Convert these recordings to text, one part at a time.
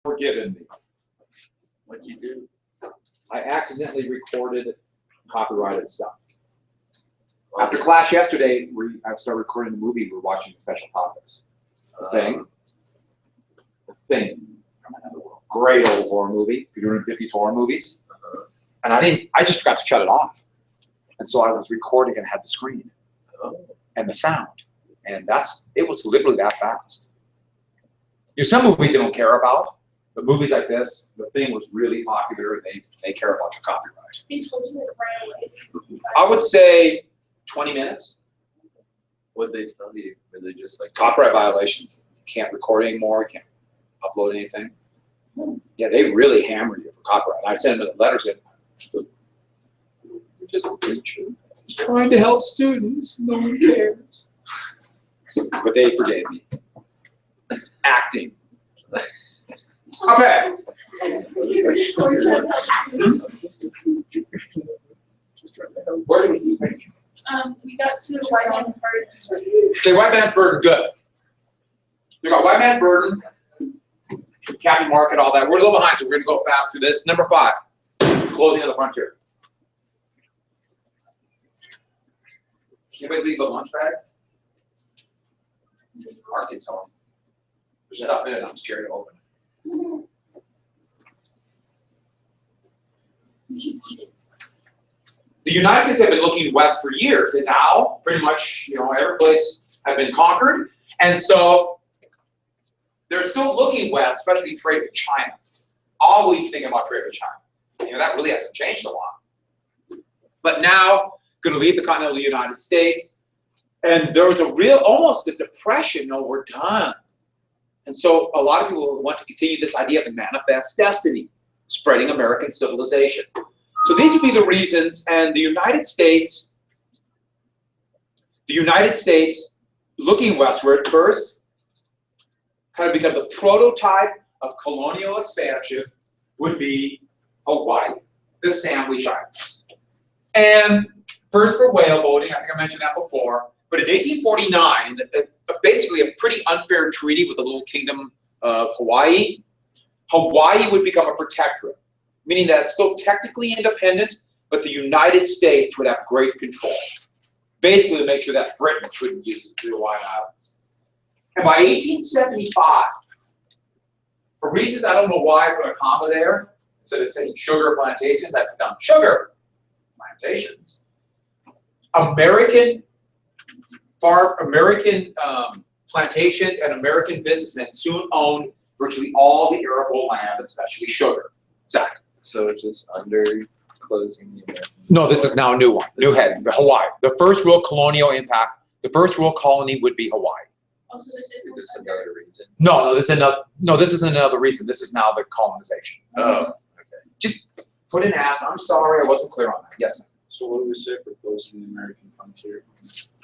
forgiven me. What'd you do? I accidentally recorded copyrighted stuff. After class yesterday, I started recording the movie we're watching, Special Topics. The Thing. Great old horror movie. If you're doing 50s horror movies. And I just forgot to shut it off. And so I was recording and had the screen and the sound. And it was literally that fast. You know, some movies they don't care about, but movies like this, The Thing was really popular and they care about the copyright. They told you it right away. I would say 20 minutes. What'd they tell you? Were they just like Copyright violation. You can't record anymore, you can't upload anything. Yeah, they really hammer you for copyright. I sent them letters in. You're just a teacher. Just trying to help students. No one cares. But they forgave me. Acting. Okay. Where do we finish? We got to the white man's burden. Okay, white man's burden, good. We got white man's burden, Captain Market, all that. We're a little behind, so we're gonna go fast through this. Number 5, closing of the frontier. Anybody leave a lunch bag? Marti's home. There's stuff in it, I'm scared to open it. The United States have been looking west for years, and now pretty much, you know, every place has been conquered, and so they're still looking west, especially trade with China. Always thinking about trade with China. You know, that really hasn't changed a lot. But now, going to leave the continental United States, and there was a real, almost a depression. No, we're done. And so a lot of people want to continue this idea of the manifest destiny, spreading American civilization. So these would be the reasons, and the United States looking westward first, kind of become the prototype of colonial expansion would be Hawaii, the Sandwich Islands. And first for whale boating, I think I mentioned that before, but in 1849, basically a pretty unfair treaty with the little kingdom of Hawaii, Hawaii would become a protectorate, meaning that it's still technically independent, but the United States would have great control, basically to make sure that Britain couldn't use the Hawaiian Islands. And by 1875, for reasons I don't know why I put a comma there, instead of saying sugar plantations, I put down sugar plantations. American plantations and American businessmen soon owned virtually all the arable land, especially sugar. Exactly. So it's just under closing the American. No, this is now a new one, new heading, the Hawaii. The first real colonial impact, the first real colony would be Hawaii. Also, this Is this another reason? No, this isn't another reason. This is now the colonization. Oh, okay. Just put in half. I'm sorry, I wasn't clear on that. Yes. So what do we say for closing the American frontier?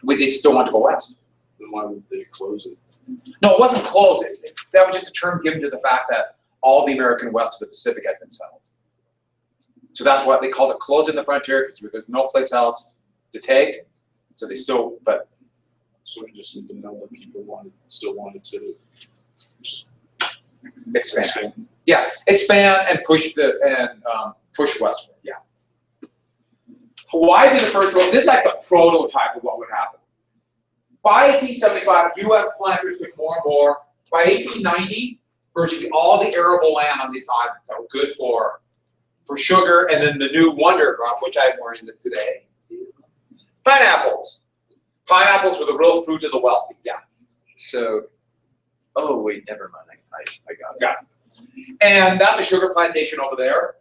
They still want to go west. Then why would they close it? No, it wasn't close. That was just a term given to the fact that all the American west of the Pacific had been settled. So that's why they called it closing the frontier, because there's no place else to take. So they still, but So we just need to know that people still wanted to just expand. Yeah, expand and push push westward. Yeah. Hawaii being the first one. This is like a prototype of what would happen. By 1875, U.S. planters took more and more. By 1890, virtually all the arable land on these islands that were good for sugar, and then the new wonder crop, which I'm wearing today, pineapples. Pineapples were the real fruit of the wealthy. Yeah. So, oh wait, never mind. I got it. Got it. And that's a sugar plantation over there.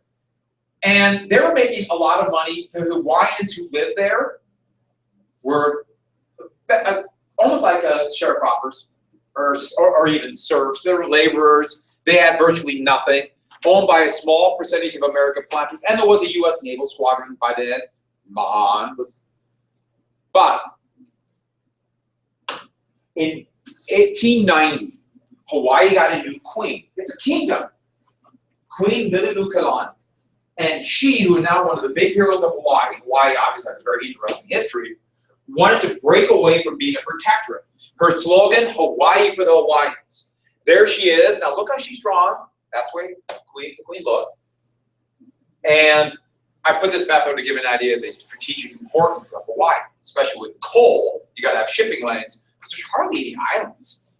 And they were making a lot of money. The Hawaiians who lived there were almost like sharecroppers or even serfs. They were laborers. They had virtually nothing, owned by a small percentage of American planters. And there was a U.S. naval squadron by then. Mahan was. But in 1890, Hawaii got a new queen. It's a kingdom. Queen Liliuokalani. And she, who is now one of the big heroes of Hawaii, Hawaii obviously has a very interesting history, wanted to break away from being a protectorate. Her slogan, Hawaii for the Hawaiians. There she is. Now look how she's drawn. That's the way the Queen looked. And I put this map out to give an idea of the strategic importance of Hawaii, especially with coal. You got to have shipping lanes because there's hardly any islands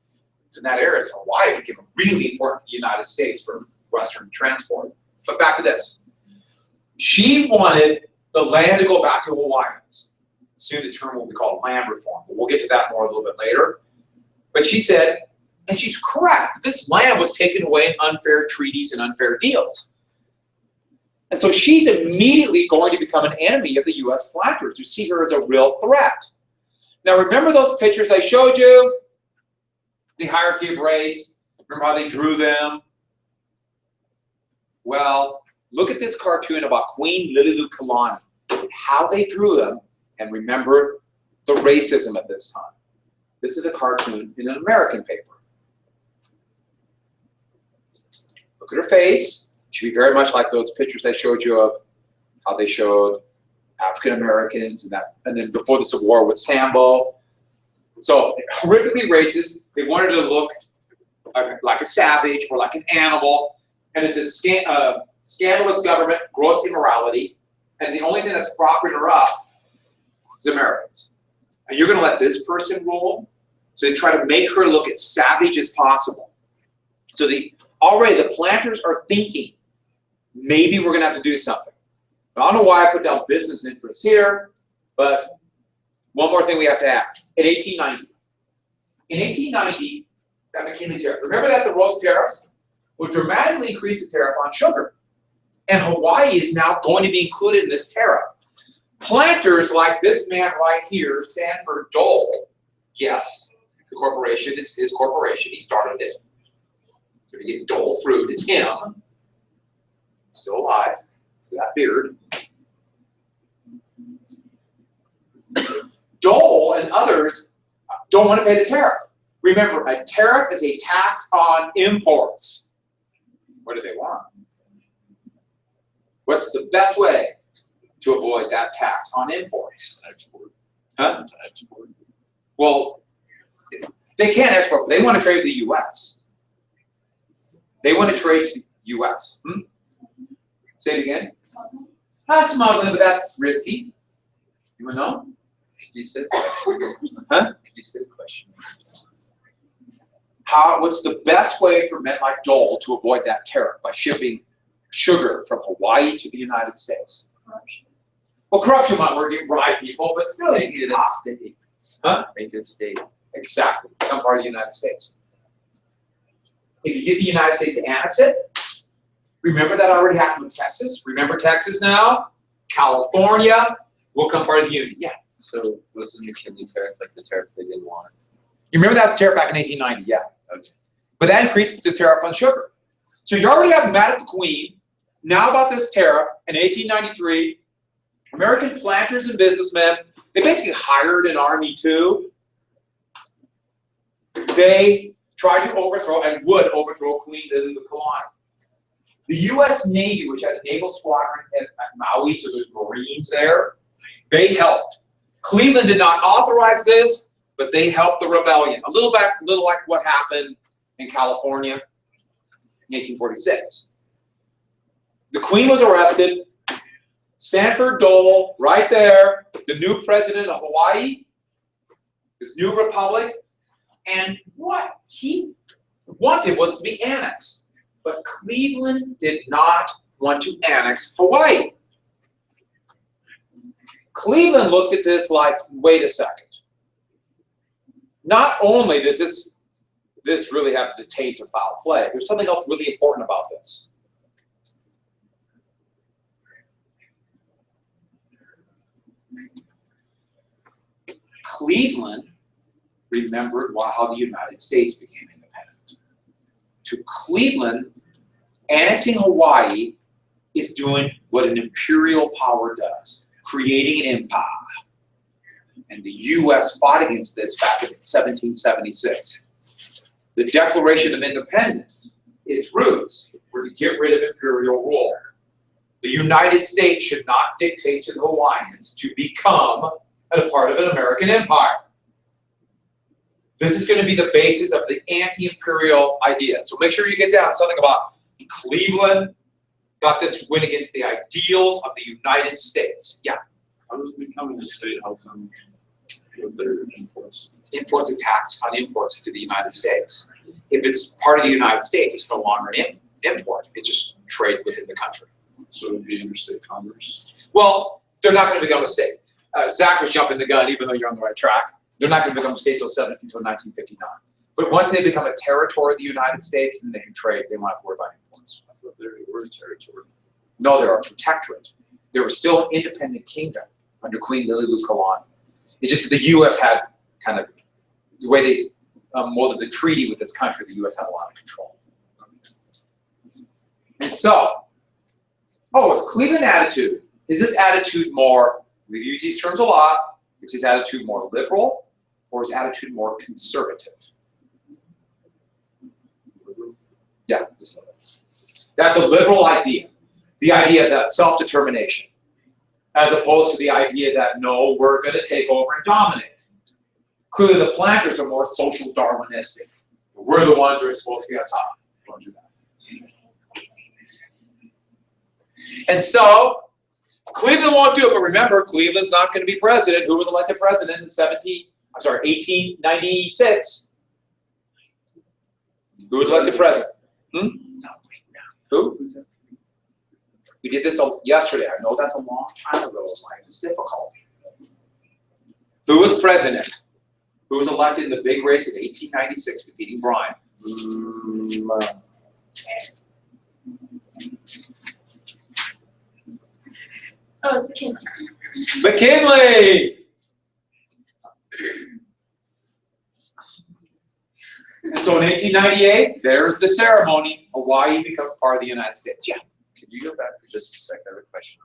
in that area. So Hawaii became really important for the United States for Western transport. But back to this. She wanted the land to go back to Hawaiians. Soon the term will be called land reform, but we'll get to that more a little bit later. But she said, and she's correct, this land was taken away in unfair treaties and unfair deals. And so she's immediately going to become an enemy of the U.S. planters who see her as a real threat. Now remember those pictures I showed you? The hierarchy of race. Remember how they drew them? Well, look at this cartoon about Queen Liliuokalani, how they drew them, and remember the racism at this time. This is a cartoon in an American paper. Look at her face. She'd be very much like those pictures I showed you of how they showed African Americans and then before the Civil War with Sambo. So horrifically racist. They wanted to look like a savage or like an animal. And it's a scandalous government, gross immorality, and the only thing that's propping her up is Americans. And you're going to let this person rule? So they try to make her look as savage as possible. So already the planters are thinking, maybe we're going to have to do something. Now, I don't know why I put down business interests here, but one more thing we have to add. In 1890, that McKinley tariff. Remember that the Rose tariffs would dramatically increase the tariff on sugar. And Hawaii is now going to be included in this tariff. Planters like this man right here, Sanford Dole, yes, the corporation is his corporation. He started it. So you get Dole fruit, it's him. Still alive. That beard. Dole and others don't want to pay the tariff. Remember, a tariff is a tax on imports. What do they want? What's the best way to avoid that tax on imports? Export. Huh? Export. Well, they can't export, but they want to trade with the U.S. They want to trade to the U.S. Say it again. Not smuggling, but that's risky. You want to know? Could you say the question? Huh? Could you say the question? What's the best way for men like Dole to avoid that tariff by shipping sugar from Hawaii to the United States? Corruption. Well, corruption might work, you bribe people, but still you Make need it it. a state. Huh? Make it a state. Exactly. Become part of the United States. If you get the United States to annex it, remember that already happened with Texas. Remember Texas now? California will become part of the Union. Yeah. So was the McKinley tariff like the tariff they didn't want? You remember that tariff back in 1890? Yeah. Okay. But that increased the tariff on sugar. So you already have mad at the Queen. Now about this tariff in 1893, American planters and businessmen, they basically hired an army too. They tried to overthrow and would overthrow Queen Liliuokalani. The U.S. Navy, which had a naval squadron at Maui, so there's Marines there, they helped. Cleveland did not authorize this, but they helped the rebellion. A little like what happened in California in 1846. The Queen was arrested. Sanford Dole, right there, the new president of Hawaii, this new republic, and what he wanted was to be annexed. But Cleveland did not want to annex Hawaii. Cleveland looked at this like, wait a second. Not only does this really have the taint of foul play, there's something else really important about this. Cleveland remembered how the United States became independent. To Cleveland, annexing Hawaii is doing what an imperial power does, creating an empire. And the U.S. fought against this back in 1776. The Declaration of Independence, its roots were to get rid of imperial rule. The United States should not dictate to the Hawaiians to become a part of an American empire. This is going to be the basis of the anti-imperial idea. So make sure you get down something about Cleveland got this win against the ideals of the United States. Yeah, How does becoming a state help them with their influence? imports a tax on imports to the United States. If it's part of the United States, it's no longer an import. It's just trade within the country. So it would be interstate commerce. Well, they're not going to become a state. Zach was jumping the gun, even though you're on the right track. They're not going to become a state until 1959. But once they become a territory of the United States, then they can trade. They won't have to worry about imports. I thought they were a territory. No, they're a protectorate. They were still an independent kingdom under Queen Liliuokalani. It's just that the U.S. had kind of the way they molded the treaty with this country. The U.S. had a lot of control. And so, it's Cleveland attitude. Is this attitude more? We use these terms a lot. Is his attitude more liberal, or is attitude more conservative? Yeah, that's a liberal idea. The idea that self-determination, as opposed to the idea that, no, we're going to take over and dominate. Clearly, the planters are more social Darwinistic. We're the ones who are supposed to be on top. Don't do that. And so, Cleveland won't do it, but remember, Cleveland's not going to be president. Who was elected president in 1896? Who was elected president? Who? We did this yesterday. I know that's a long time ago. Life is difficult. Who was president? Who was elected in the big race of 1896, defeating Bryan? Oh, it's McKinley. McKinley! So in 1898, there's the ceremony. Hawaii becomes part of the United States. Yeah. Could you go back for just a second? I have a question.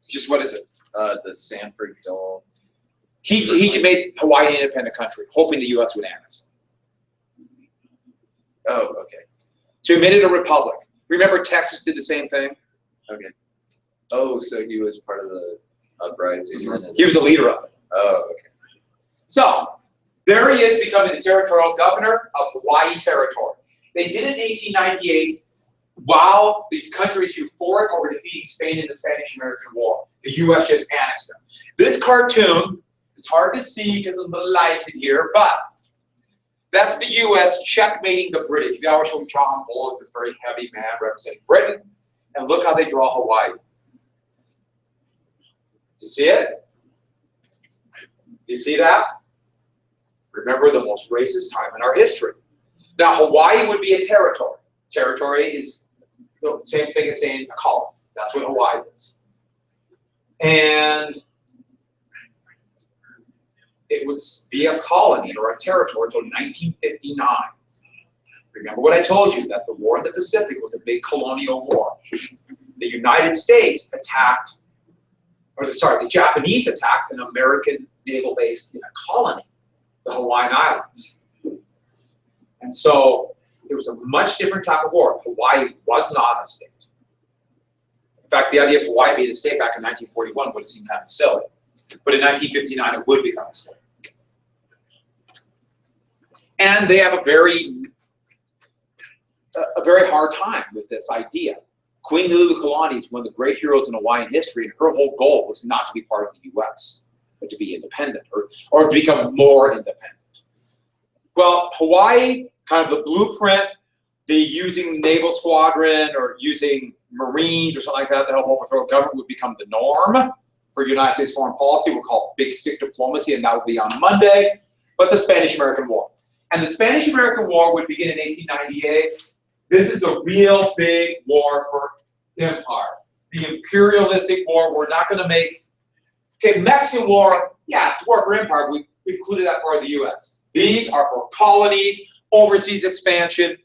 Just what is it? The Sanford Dole. He made Hawaii an independent country, hoping the U.S. would annex it. Oh, okay. So he made it a republic. Remember Texas did the same thing? Okay. Oh, so he was part of the uprising. He was a leader of it. Oh, okay. So there he is becoming the territorial governor of Hawaii Territory. They did it in 1898 while the country is euphoric over defeating Spain in the Spanish-American War. The U.S. just annexed them. This cartoon, it's hard to see because of the light in here, but that's the U.S. checkmating the British. They always show John Bull as this very heavy man representing Britain. And look how they draw Hawaii. You see it? You see that? Remember the most racist time in our history. Now, Hawaii would be a territory. Territory is the same thing as saying a colony. That's what Hawaii is. And it would be a colony or a territory until 1959. Remember what I told you, that the war in the Pacific was a big colonial war. The United States attacked, the Japanese attacked an American naval base in a colony, the Hawaiian Islands. And so it was a much different type of war. Hawaii was not a state. In fact, the idea of Hawaii being a state back in 1941 would have seemed kind of silly. But in 1959, it would become a state. And they have a very hard time with this idea. Queen Liliuokalani is one of the great heroes in Hawaiian history, and her whole goal was not to be part of the U.S., but to be independent, or to become more independent. Well, Hawaii, kind of the blueprint, the using naval squadron or using Marines or something like that to help overthrow a government would become the norm for United States foreign policy. We'll call it big stick diplomacy, and that would be on Monday. But the Spanish-American War. And the Spanish-American War would begin in 1898. This is the real big war for empire. The imperialistic war, we're not going to make, okay, Mexican War, yeah, it's a war for empire. We included that part of the U.S. These are for colonies, overseas expansion.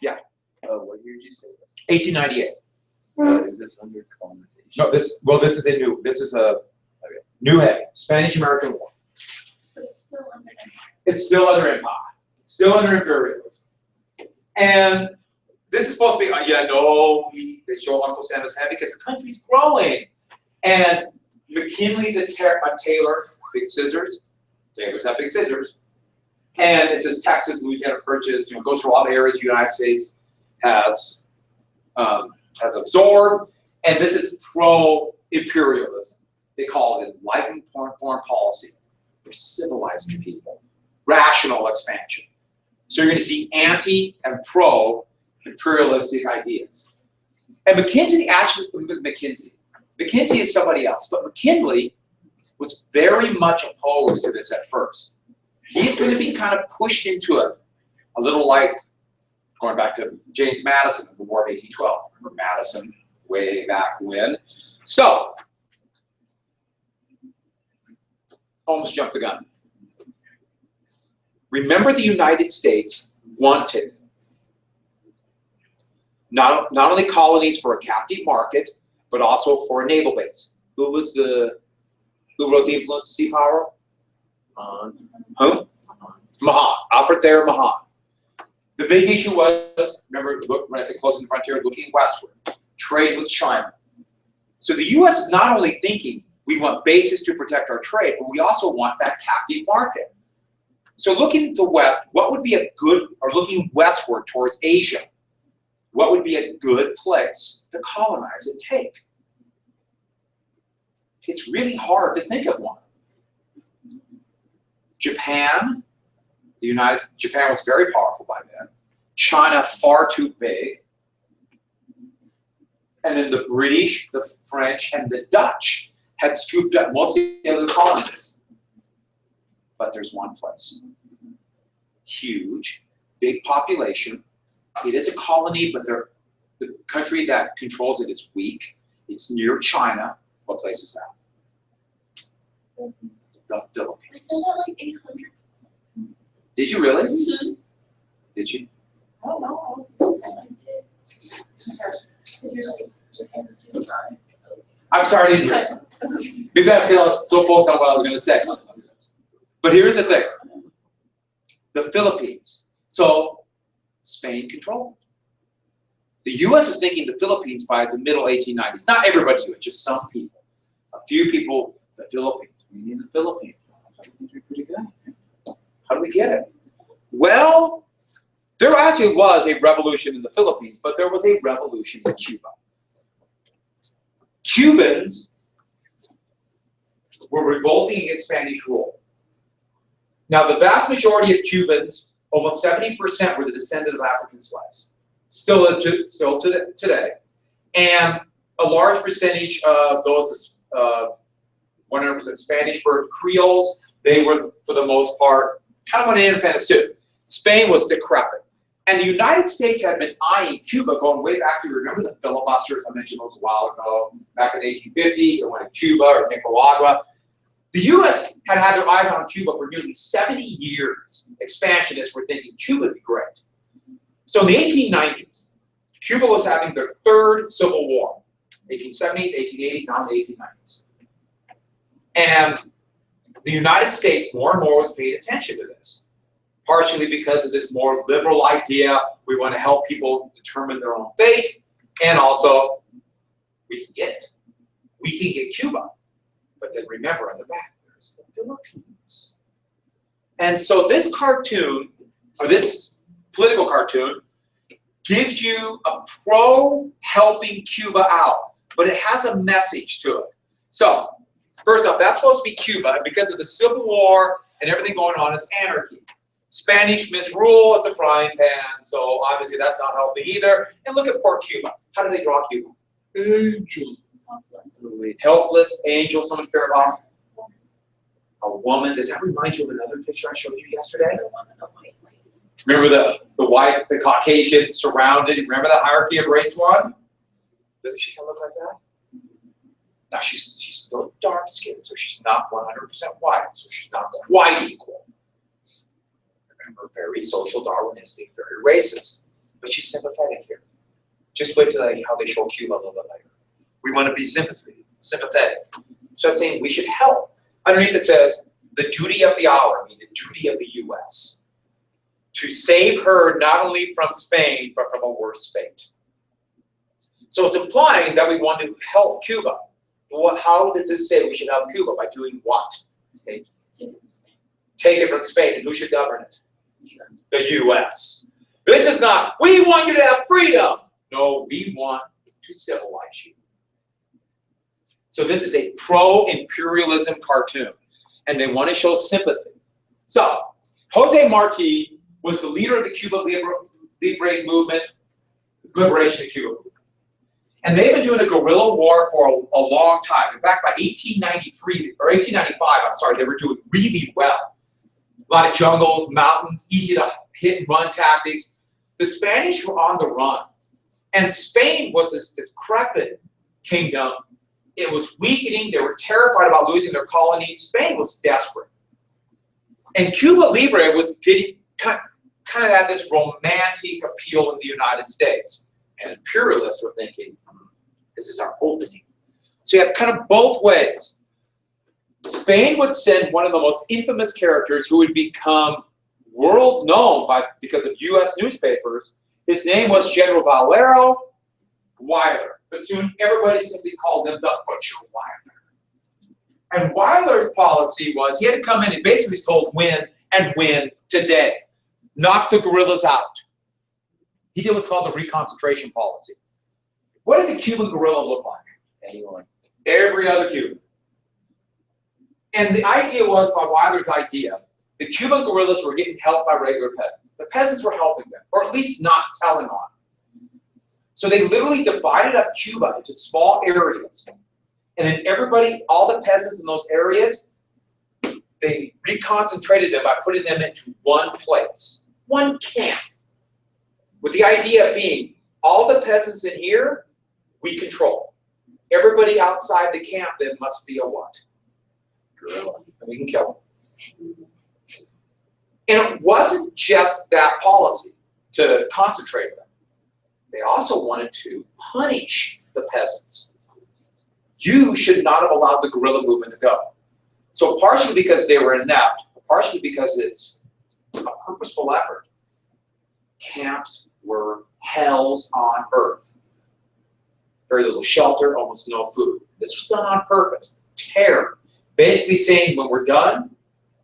Yeah. What year did you say? 1898. Is this under colonization? No, this is a new, this is a new head, Spanish-American War. But it's still under empire. It's still under empire, still under imperialism. And this is supposed to be, they show Uncle Sam is happy because the country's growing. And McKinley's a tailor, big scissors. Tailors have big scissors. And it says Texas, Louisiana purchase, goes through all the areas the United States has has absorbed, and this is pro-imperialism. They call it enlightened foreign policy. We're civilizing people, rational expansion. So you're going to see anti and pro-imperialistic ideas. And McKinsey is somebody else, but McKinley was very much opposed to this at first. He's going to be kind of pushed into it, a little like going back to James Madison, the War of 1812. Remember Madison way back when? So, almost jumped the gun. Remember, the United States wanted not only colonies for a captive market, but also for a naval base. Who wrote the Influence of Sea Power? Mahan. Alfred Thayer Mahan. The big issue was, remember when I said closing the frontier, looking westward, trade with China. So the US is not only thinking we want bases to protect our trade, but we also want that captive market. So looking to west, what would be a good, or looking westward towards Asia, what would be a good place to colonize and take? It's really hard to think of one. Japan, Japan was very powerful by then. China, far too big. And then the British, the French, and the Dutch had scooped up most of the other colonies. But there's one place. Huge, big population. It is a colony, but the country that controls it is weak. It's near China. What place is that? The I Philippines. said that like 800. Did you really? Mm-hmm. Did you? I don't know. I was I did. Because usually Japan's too strong. I'm sorry to hear. Maybe I feel so focused on what I was going to say. But here's the thing. The Philippines. So Spain controls it. The U.S. is thinking the Philippines by the middle 1890s. Not everybody U.S., just some people. A few people, the Philippines. We need the Philippines. Pretty good. How do we get it? Well, there actually was a revolution in the Philippines, but there was a revolution in Cuba. Cubans were revolting against Spanish rule. Now, the vast majority of Cubans, almost 70%, were the descendant of African slaves, still today. And a large percentage of those 100% Spanish birth Creoles, they were, for the most part, kind of an independent student. Spain was decrepit. And the United States had been eyeing Cuba going way back to, remember the filibusters? I mentioned those a while ago, back in the 1850s, or when in Cuba or Nicaragua. The U.S. had had their eyes on Cuba for nearly 70 years. Expansionists were thinking Cuba would be great. So in the 1890s, Cuba was having their third civil war. 1870s, 1880s, now in the 1890s. And the United States more and more was paying attention to this. Partially because of this more liberal idea, we want to help people determine their own fate, and also, we can get it. We can get Cuba. But then remember, on the back, there's the Philippines. And so this cartoon, or this political cartoon, gives you a pro-helping Cuba out, but it has a message to it. So, first off, that's supposed to be Cuba, and because of the Civil War and everything going on, it's anarchy. Spanish misrule, it's a frying pan, so obviously that's not helping either. And look at poor Cuba. How do they draw Cuba? Angel. Helpless angel, someone care about? A woman. Does that remind you of another picture I showed you yesterday? Remember the white, the Caucasian surrounded, remember the hierarchy of race one? Doesn't she kind of look like that? Now she's still dark skinned, so she's not 100% white, so she's not quite equal. Remember, very social Darwinistic, very racist, but she's sympathetic here. Just wait till how they show Cuba a little bit later. We want to be sympathetic. So it's saying we should help. Underneath it says, the duty of the hour, I mean the duty of the U.S. to save her not only from Spain, but from a worse fate. So it's implying that we want to help Cuba. But how does it say we should help Cuba? By doing what? Take it from Spain. And who should govern it? The U.S. This is not, we want you to have freedom. no, we want to civilize you. So this is a pro-imperialism cartoon, and they want to show sympathy. So Jose Marti was the leader of the Cuba Libre movement, liberation of Cuba. And they've been doing a guerrilla war for a long time. In fact, by 1893, or 1895, I'm sorry, they were doing really well. A lot of jungles, mountains, easy to hit and run tactics. The Spanish were on the run. And Spain was this decrepit kingdom. It was weakening. They were terrified about losing their colonies. Spain was desperate. And Cuba Libre was getting kind of had this romantic appeal in the United States. And imperialists were thinking, this is our opening. So you have kind of both ways. Spain would send one of the most infamous characters who would become world known because of US newspapers. His name was General Valero Weyler, but soon everybody simply called him the Butcher Weyler. And Weyler's policy was he had to come in and basically told win and win today. Knock the guerrillas out. He did what's called the reconcentration policy. What does a Cuban guerrilla look like? Anyone. Every other Cuban. And the idea was, by Weyler's idea, the Cuban guerrillas were getting helped by regular peasants. The peasants were helping them, or at least not telling on them. So they literally divided up Cuba into small areas. And then everybody, all the peasants in those areas, they reconcentrated them by putting them into one place, one camp. With the idea being, all the peasants in here, we control. Everybody outside the camp then must be a what? Guerrilla. And we can kill them. And it wasn't just that policy to concentrate them. They also wanted to punish the peasants. You should not have allowed the guerrilla movement to go. So partially because they were inept, partially because it's a purposeful effort, camps were hells on earth. Very little shelter, almost no food. This was done on purpose. Terror. Basically saying, when we're done,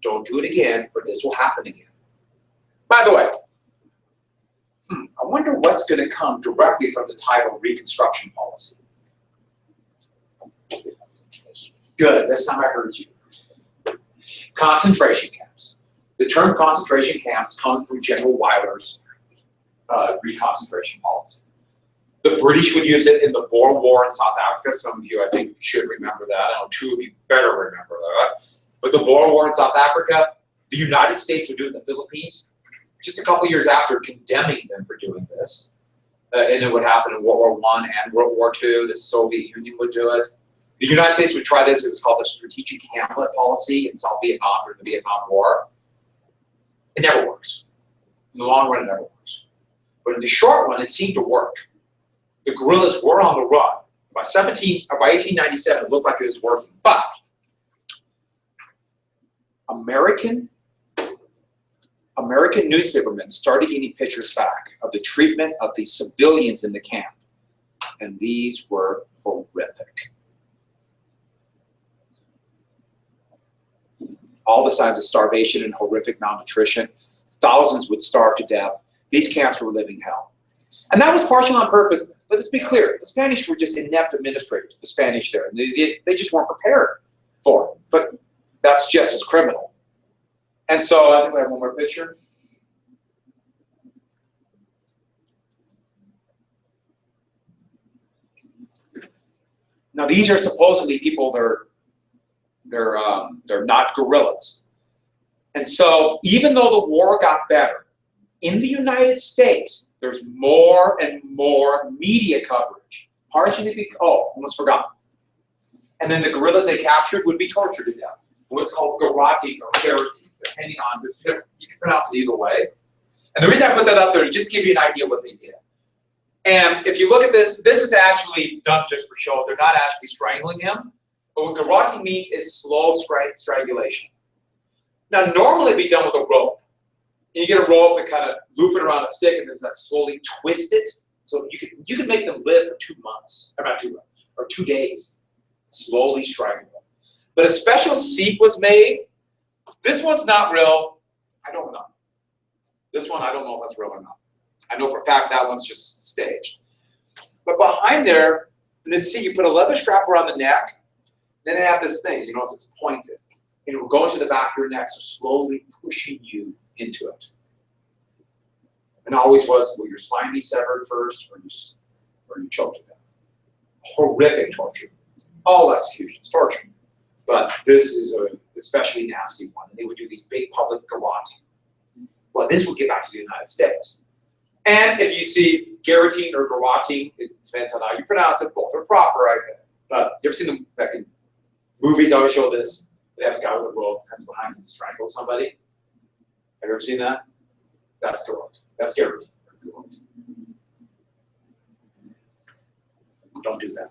don't do it again, or this will happen again. By the way, I wonder what's going to come directly from the title Reconstruction Policy. Good, this time I heard you. Concentration camps. The term concentration camps comes from General Weyler's reconcentration policy. The British would use it in the Boer War in South Africa. Some of you, I think, should remember that. I know two of you better remember that. But the Boer War in South Africa, the United States would do it in the Philippines, just a couple years after condemning them for doing this. And it would happen in World War I and World War II. The Soviet Union would do it. The United States would try this. It was called the Strategic Hamlet Policy in South Vietnam during the Vietnam War. It never works. In the long run, it never works. But in the short run, it seemed to work. The guerrillas were on the run. By 1897, it looked like it was working. But American newspapermen started getting pictures back of the treatment of the civilians in the camp. And these were horrific. All the signs of starvation and horrific malnutrition. Thousands would starve to death. These camps were living hell. And that was partially on purpose. But let's be clear, the Spanish were just inept administrators, the Spanish there. They just weren't prepared for it. But that's just as criminal. And so I think we have one more picture. Now these are supposedly people they're not guerrillas. And so even though the war got better, in the United States, there's more and more media coverage. Partially because, almost forgot. And then the guerrillas they captured would be tortured to death. What's called garroting or garroting, depending on this. You can pronounce it either way. And the reason I put that up there is just to give you an idea of what they did. And if you look at this, this is actually done just for show. They're not actually strangling him. But what garroting means is slow strangulation. Now, normally it'd be done with a rope. And you get a rope and kind of loop it around a stick, and then that slowly twist it. So you can make them live for 2 months, or not 2 months, or 2 days. Slowly strangle them. But a special seat was made. This one's not real. I don't know. This one, I don't know if that's real or not. I know for a fact that one's just staged. behind there, and then see, you put a leather strap around the neck, then they have this thing, you know, it's pointed. And it will go into the back of your neck, so slowly pushing you into it. And always was, will your spine be severed first, or you choke to death? Horrific torture. All executions, torture. But this is a especially nasty one. They would do these big public garroting. Well, this will get back to the United States. And if you see garroting or garroting, it depends on how you pronounce it, both are proper, I think. But you ever seen them back in movies always show this? They have a guy with a rope comes behind and strangles somebody. Have you ever seen that? That's garroting. That's garroting. Don't do that.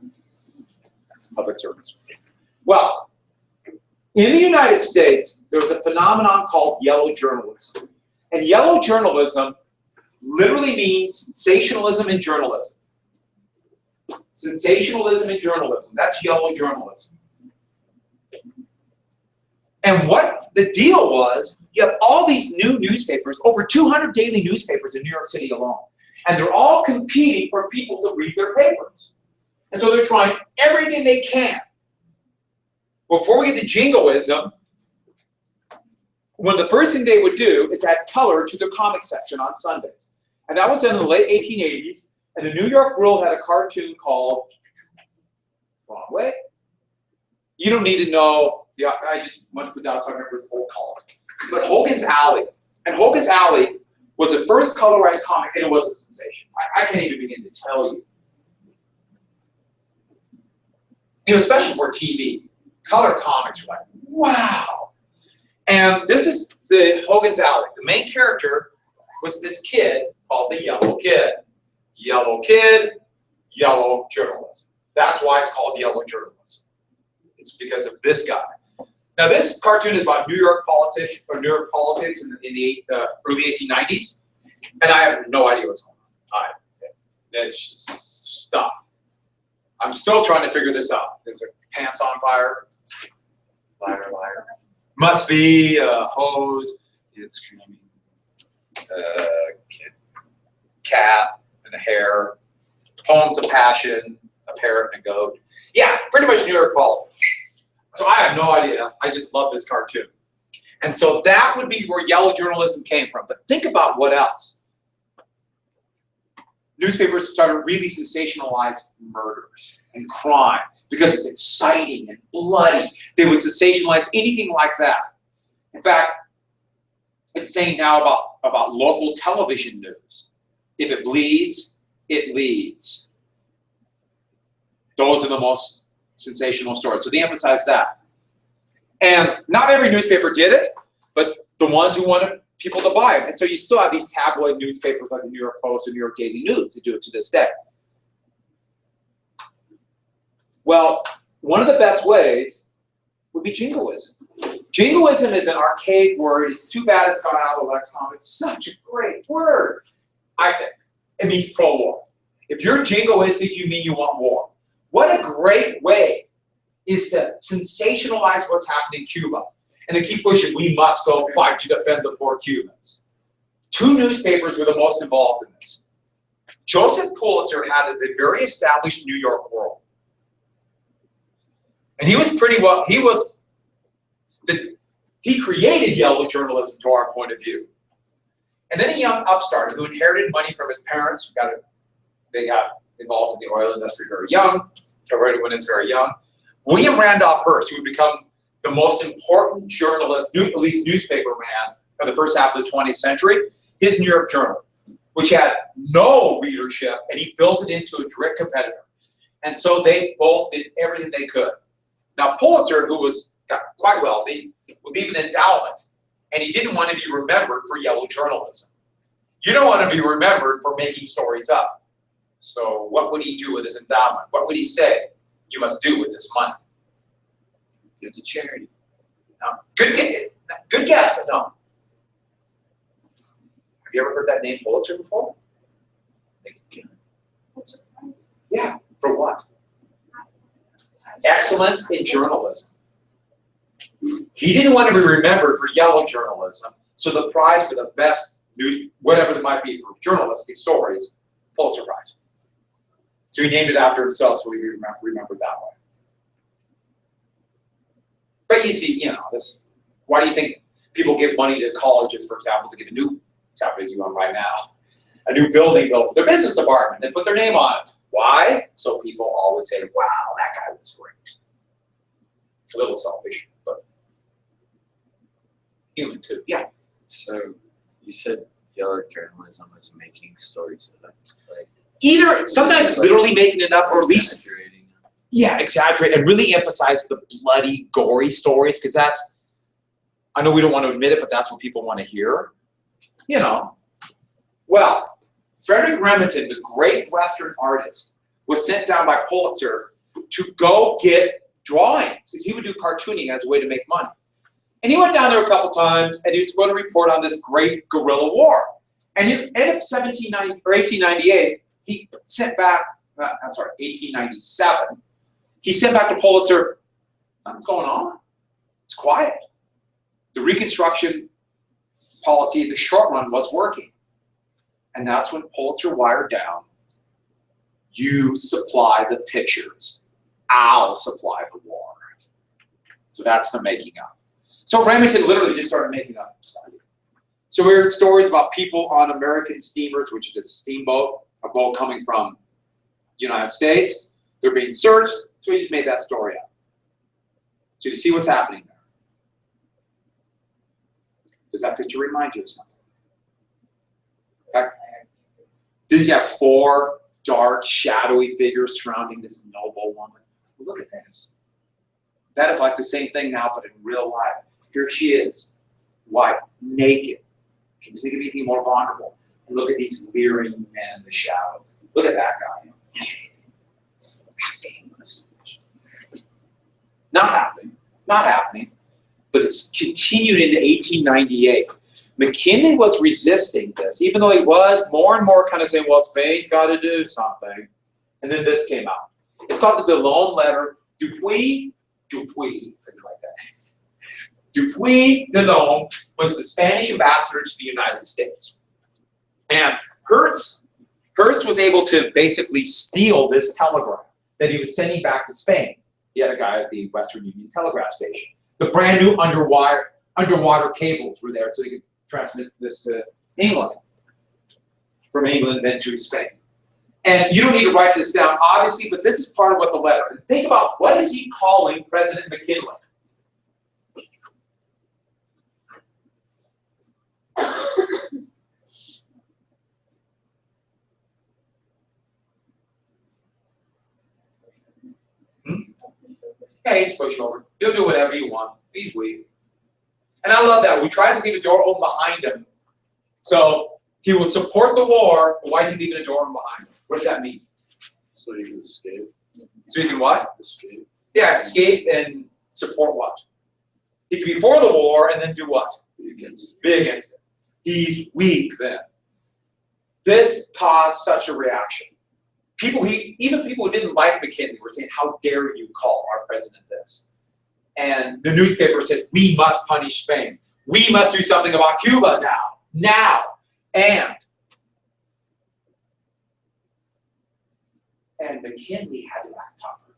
Public service. Well, in the United States, there was a phenomenon called yellow journalism. And yellow journalism literally means sensationalism in journalism. Sensationalism in journalism. That's yellow journalism. And what the deal was, you have all these new newspapers, over 200 daily newspapers in New York City alone. And they're all competing for people to read their papers. And so they're trying everything they can. Before we get to jingoism, one of the first thing they would do is add color to their comic section on Sundays. And that was done in the late 1880s. And the New York World had a cartoon called Wrong Way. You don't need to know. I just went to put down so I remember this old color. But Hogan's Alley. And Hogan's Alley was the first colorized comic, and it was a sensation. I can't even begin to tell you. You know, especially for TV. Color comics were like, wow. And this is the Hogan's Alley. The main character was this kid called the Yellow Kid. Yellow Kid, yellow journalism. That's why it's called yellow journalism. It's because of this guy. Now this cartoon is about New York politics in the early 1890s, and I have no idea what's going on. It's just stuff. I'm still trying to figure this out. Is there pants on fire? Liar, liar. Must be a hose. It's screaming. Cat and a hare. Poems of passion. A parrot and a goat. Yeah, pretty much New York politics. So I have no idea. I just love this cartoon. And so that would be where yellow journalism came from. But think about what else. Newspapers started really sensationalized murders and crime because it's exciting and bloody. They would sensationalize anything like that. In fact, it's saying now about local television news. If it bleeds, it leads. Those are the most sensational stories. So they emphasize that. And not every newspaper did it, but the ones who wanted people to buy them. And so you still have these tabloid newspapers like the New York Post and New York Daily News that do it to this day. Well, one of the best ways would be jingoism. Jingoism is an archaic word. It's too bad it's gone out of the lexicon. It's such a great word, I think. It means pro-war. If you're jingoistic, you mean you want war. What a great way is to sensationalize what's happening in Cuba. And they keep pushing, we must go fight to defend the poor Cubans. Two newspapers were the most involved in this. Joseph Pulitzer had a very established New York World. And he was pretty well, he created yellow journalism to our point of view. And then a young upstart who inherited money from his parents, they got involved in the oil industry very young, everyone is very young. William Randolph Hearst, who would become the most important journalist, at least newspaper man, of the first half of the 20th century, his New York Journal, which had no readership, and he built it into a direct competitor. And so they both did everything they could. Now Pulitzer, who got quite wealthy, would leave an endowment, and he didn't want to be remembered for yellow journalism. You don't want to be remembered for making stories up. So what would he do with his endowment? What would he say you must do with this money? Give it to charity. No. Good guess, but no. Have you ever heard that name Pulitzer before? Pulitzer Prize. Yeah, for what? Excellence in journalism. He didn't want to be remembered for yellow journalism, so the prize for the best news, whatever it might be for journalistic stories, Pulitzer Prize. So he named it after himself, so we remember that way. But you see, you know, this. Why do you think people give money to colleges, for example, to get a new, it's happening to you right now, a new building built for their business department and put their name on it? Why? So people always say, wow, that guy was great. A little selfish, but human too. Yeah. So you said yellow journalism was making stories of it, like Either sometimes literally making it up, or at least exaggerating. yeah, exaggerate and really emphasize the bloody, gory stories, because that's, I know we don't want to admit it, but that's what people want to hear. You know. Well, Frederick Remington, the great Western artist, was sent down by Pulitzer to go get drawings, because he would do cartooning as a way to make money. And he went down there a couple times, and he was going to report on this great guerrilla war. And in the end of 1898, he sent back, I'm sorry, 1897, he sent back to Pulitzer, nothing's going on. It's quiet. The Reconstruction policy in the short run was working. And that's when Pulitzer wired down, you supply the pictures, I'll supply the war. So that's the making up. So Remington literally just started making up stuff. So we heard stories about people on American steamers, which is a steamboat, a boat coming from the United States. They're being searched, so we just made that story up. So you see what's happening there. Does that picture remind you of something? Did you have 4 dark, shadowy figures surrounding this noble woman? Look at this. That is like the same thing now, but in real life. Here she is, white, naked. Can you think of anything more vulnerable? And look at these leering men in the shadows. Look at that guy. Not happening. Not happening. But it's continued into 1898. McKinley was resisting this, even though he was more and more kind of saying, well, Spain's got to do something. And then this came out. It's called the DeLone letter. Dewey, like that. Dewey DeLone was the Spanish ambassador to the United States. And Hearst was able to basically steal this telegram that he was sending back to Spain. He had a guy at the Western Union Telegraph Station. The brand new underwater cables were there so he could transmit this to England. From England then to Spain. And you don't need to write this down, obviously, but this is part of what the letter. Think about, what is he calling President McKinley? Yeah, he's pushover. He'll do whatever you want. He's weak. And I love that. He tries to leave the door open behind him. So he will support the war, but why is he leaving the door open behind him? What does that mean? So you can escape. So he can what? Escape. Yeah, escape and support what? He can be for the war and then do what? Be against it. Be against it. He's weak then. This caused such a reaction. Even people who didn't like McKinley were saying, how dare you call our president this? And the newspaper said, we must punish Spain. We must do something about Cuba now. And McKinley had to act tougher.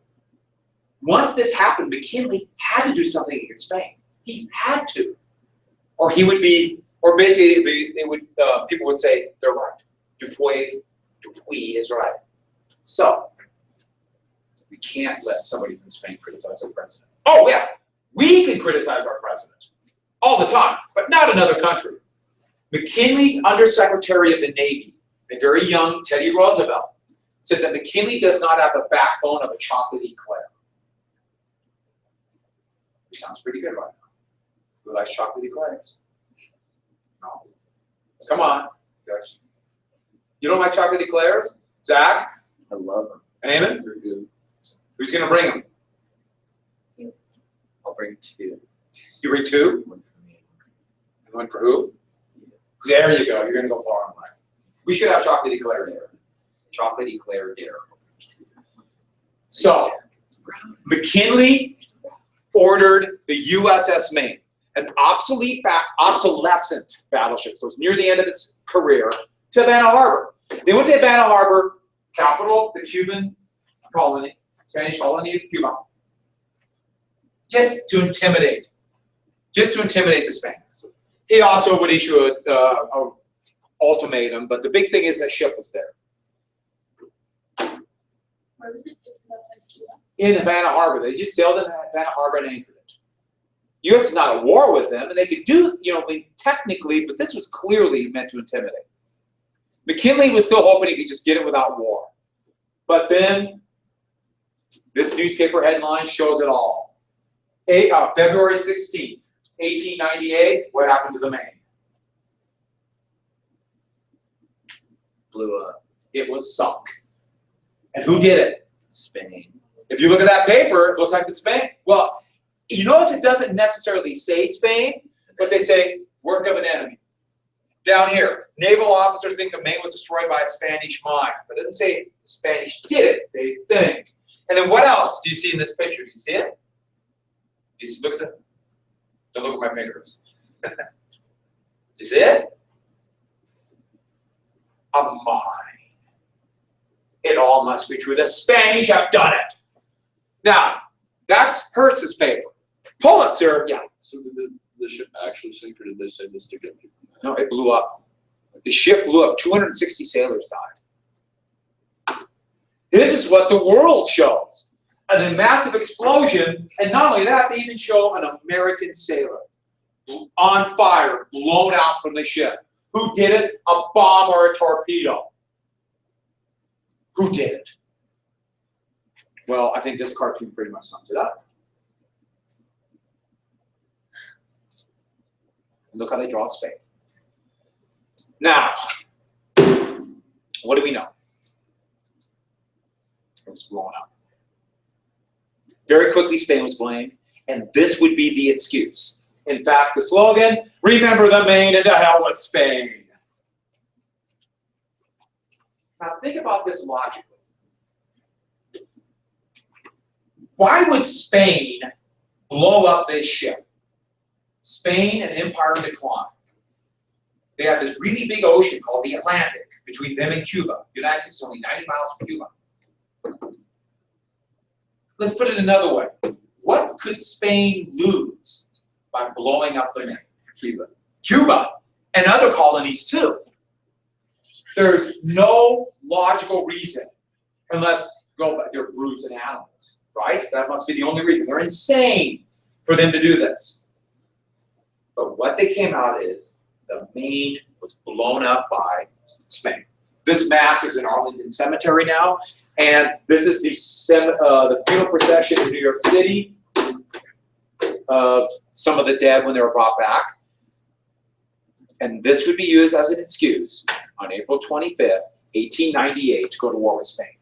Once this happened, McKinley had to do something against Spain. He had to. Or he would be, or basically people would say, they're right. Dewey is right. So, we can't let somebody from Spain criticize our president. Oh yeah, we can criticize our president all the time, but not another country. McKinley's Undersecretary of the Navy, a very young Teddy Roosevelt, said that McKinley does not have the backbone of a chocolate eclair. Sounds pretty good right now. Who likes chocolate eclairs? No. Come on, guys. You don't like chocolate eclairs? Zach? I love them. Eamon? They're good. Who's going to bring them? I'll bring 2. You bring 2? One for me. And one for who? There you go. You're going to go far in life. We should have chocolate eclair dare. Chocolate eclair dare. So, McKinley ordered the USS Maine, an obsolescent battleship, so it's near the end of its career, to Havana Harbor. They went to Havana Harbor capital of the Cuban colony, Spanish colony of Cuba, just to intimidate the Spaniards. He also would issue a ultimatum, but the big thing is that ship was there. Where was it? Outside Cuba. In Havana Harbor. They just sailed in Havana Harbor and anchored it. U.S. is not at war with them, and they could do, I mean, technically, but this was clearly meant to intimidate. McKinley was still hoping he could just get it without war. But then, this newspaper headline shows it all. February 16th, 1898, what happened to the Maine? Blew up. It was sunk. And who did it? Spain. If you look at that paper, it looks like the Spain. Well, you notice it doesn't necessarily say Spain, but they say work of an enemy. Down here, naval officers think the Maine was destroyed by a Spanish mine, but it doesn't say the Spanish did it, they think. And then what else do you see in this picture? Do you see it? Do you see, look at the, don't look at my fingers. You see it? A mine. It all must be true. The Spanish have done it. Now, that's Hearst's paper. Pulitzer, yeah. So did the ship actually sink, or did they say this to get people mad? No, it blew up. The ship blew up. 260 sailors died. This is what the world shows. A massive explosion, and not only that, they even show an American sailor on fire, blown out from the ship. Who did it? A bomb or a torpedo. Who did it? Well, I think this cartoon pretty much sums it up. Look how they draw Spain. Now, what do we know? It was blown up. Very quickly, Spain was blamed, and this would be the excuse. In fact, the slogan, remember the Maine and to hell with Spain. Now think about this logically. Why would Spain blow up this ship? Spain, an empire in decline. They have this really big ocean called the Atlantic between them and Cuba. The United States is only 90 miles from Cuba. Let's put it another way. What could Spain lose by blowing up their name? Cuba. Cuba and other colonies too. There's no logical reason unless they're bruising animals, right? That must be the only reason. They're insane for them to do this. But what they came out is the Maine was blown up by Spain. This mass is in Arlington Cemetery now, and this is the funeral procession in New York City of some of the dead when they were brought back. And this would be used as an excuse on April 25th, 1898, to go to war with Spain.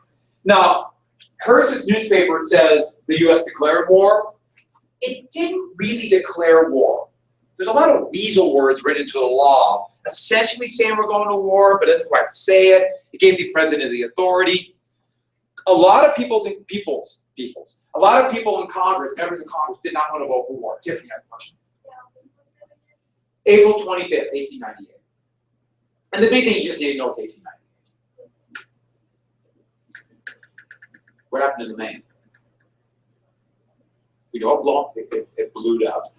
Now, Hearst's newspaper says the U.S. declared war. It didn't really declare war. There's a lot of weasel words written into the law, essentially saying we're going to war, but it doesn't quite say it. It gave the president the authority. A lot of a lot of people in Congress, members of Congress, did not want to vote for war. Tiffany had a question. April 25th, 1898. And the big thing you just need to know is 1898. What happened to the Maine? We know it blew up.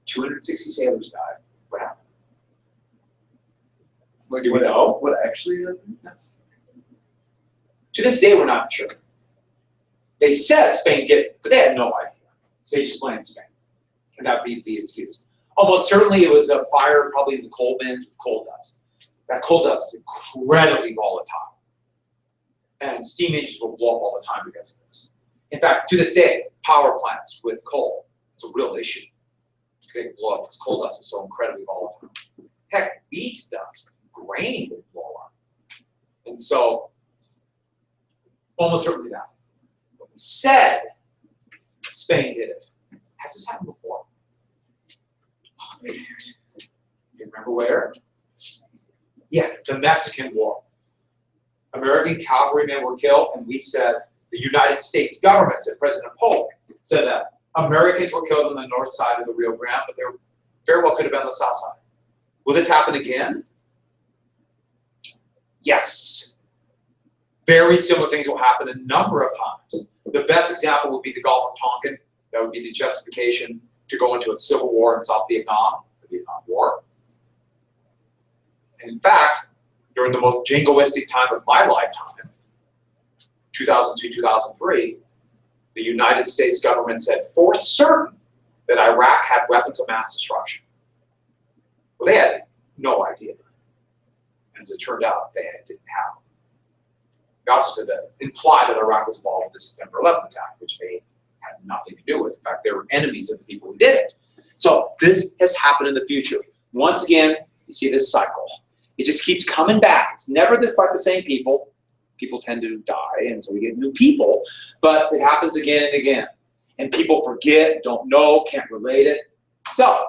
260 sailors died. What happened? Do we know? What actually happened? To this day, we're not sure. They said Spain did it, but they had no idea. They just blamed Spain. And that would be the excuse. Almost certainly it was a fire probably in the coal bins with coal dust. That coal dust is incredibly volatile. And steam engines will blow up all the time because of this. In fact, to this day, power plants with coal, it's a real issue. They can blow up because coal dust is so incredibly volatile. Heck, wheat dust, grain will blow up. And so, almost certainly that. But we said Spain did it. Has this happened before? Oh, you remember where? Yeah, the Mexican War. American cavalrymen were killed, and we said the United States government, said President Polk, said that Americans were killed on the north side of the Rio Grande, but they very well could have been on the south side. Will this happen again? Yes. very similar things will happen a number of times. The best example would be the Gulf of Tonkin. That would be the justification to go into a civil war in South Vietnam, the Vietnam War. And in fact, during the most jingoistic time of my lifetime, 2002, 2003, the United States government said for certain that Iraq had weapons of mass destruction. Well, they had no idea. As it turned out, they didn't have them. They also said that implied that Iraq was involved in the September 11th attack, which they had nothing to do with. In fact, they were enemies of the people who did it. So this has happened in the future. Once again, you see this cycle. It just keeps coming back. It's never quite the same people. People tend to die, and so we get new people, but it happens again and again. And people forget, don't know, can't relate it. So,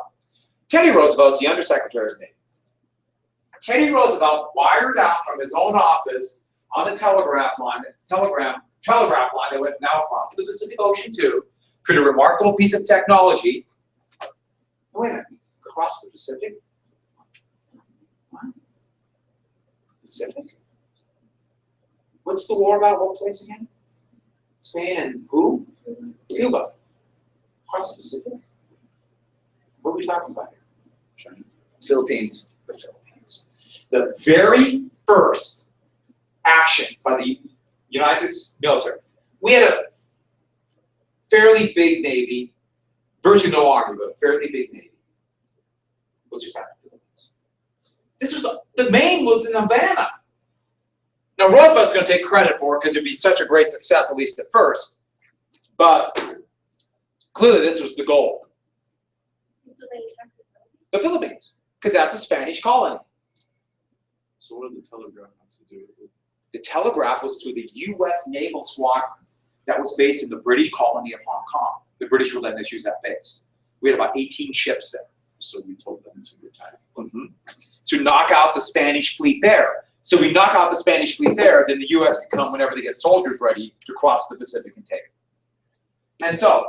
Teddy Roosevelt's the Undersecretary of Navy. Teddy Roosevelt wired out from his own office on the telegraph line that went now across the Pacific Ocean too, for the remarkable piece of technology. Wait a minute, across the Pacific? What? Pacific? What's the war about? What place again? Spain and who? Cuba. Across the Pacific? What are we talking about here? China. Philippines. The Philippines. The very first action by the United States military. We had a fairly big Navy, virtually no army, but a fairly big Navy. Was your attack the Philippines? This was, the Maine was in Havana. Now, Roosevelt's going to take credit for it because it'd be such a great success, at least at first. But clearly, this was the goal. So they attacked The Philippines, because that's a Spanish colony. So what did the telegraph have to do with it? The telegraph was to the U.S. Naval Squadron that was based in the British colony of Hong Kong. The British were letting us use that base. We had about 18 ships there. So we told them to attack. To knock out the Spanish fleet there. So we knock out the Spanish fleet there, then the U.S. can come whenever they get soldiers ready to cross the Pacific and take it. And so,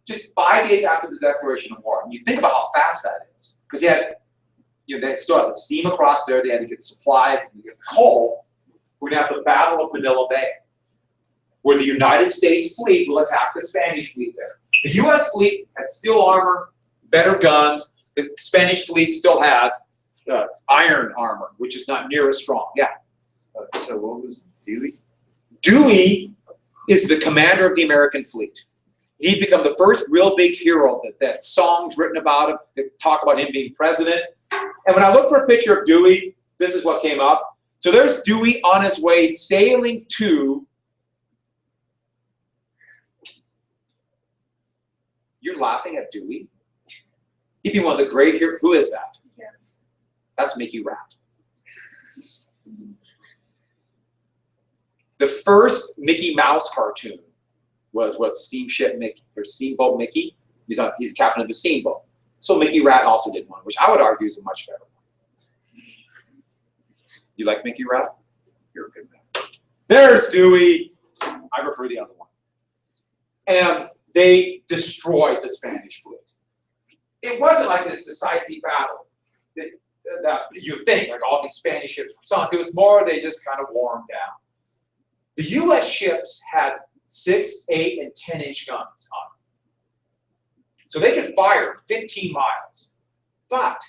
just 5 days after the declaration of war, and you think about how fast that is, because they still had the steam across there, they had to get supplies, and get coal. We're going to have the Battle of Manila Bay, where the United States fleet will attack the Spanish fleet there. The U.S. fleet had steel armor, better guns. The Spanish fleet still had iron armor, which is not near as strong. Yeah. So what was Dewey? Dewey is the commander of the American fleet. He'd become the first real big hero that songs written about him that talk about him being president. And when I looked for a picture of Dewey, this is what came up. So there's Dewey on his way sailing to. You're laughing at Dewey? He'd be one of the great heroes. Who is that? Yes. That's Mickey Rat. The first Mickey Mouse cartoon was what Steamship Mickey or Steamboat Mickey. He's captain of the steamboat. So Mickey Rat also did one, which I would argue is a much better one. You like Mickey Rat? You're a good man. There's Dewey. I prefer the other one. And they destroyed the Spanish fleet. It wasn't like this decisive battle that you think, like all these Spanish ships were sunk. It was more they just kind of wore them down. The U.S. ships had 6, 8, and 10-inch guns on them. So they could fire 15 miles, but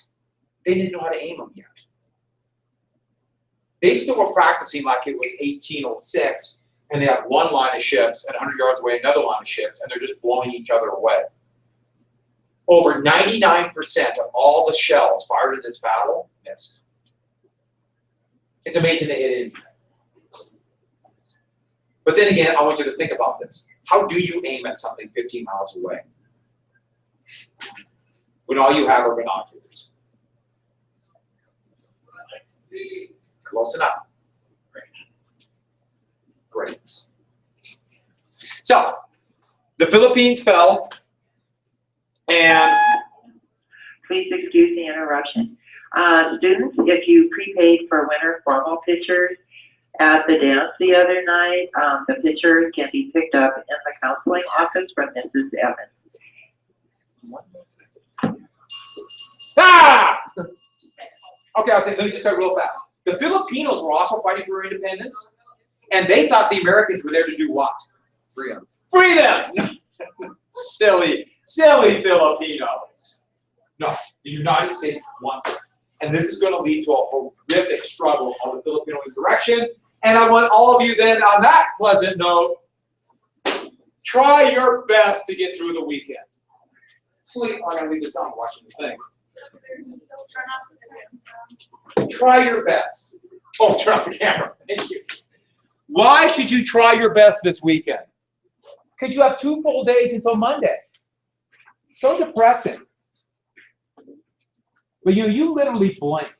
they didn't know how to aim them yet. They still were practicing like it was 1806, and they had one line of ships, and 100 yards away, another line of ships, and they're just blowing each other away. Over 99% of all the shells fired in this battle missed. It's amazing they hit anything. But then again, I want you to think about this. How do you aim at something 15 miles away when all you have are binoculars? Close enough. Great. So, the Philippines fell, and Please excuse the interruption. Students, if you prepaid for winter formal pictures at the dance the other night, the pictures can be picked up in the counseling office from Mrs. Evans. ah! Okay, let me just start real fast. The Filipinos were also fighting for independence, And they thought the Americans were there to do what? Free 'em. Free them! Silly Filipinos. No, the United States wants it. And this is going to lead to a horrific struggle on the Filipino insurrection. And I want all of you then, on that pleasant note, try your best to get through the weekend. Please, I'm going to leave this on watching the thing. Try your best. Oh, turn off the camera. Thank you. Why should you try your best this weekend? Because you have 2 full days until Monday. So depressing. But you literally blink.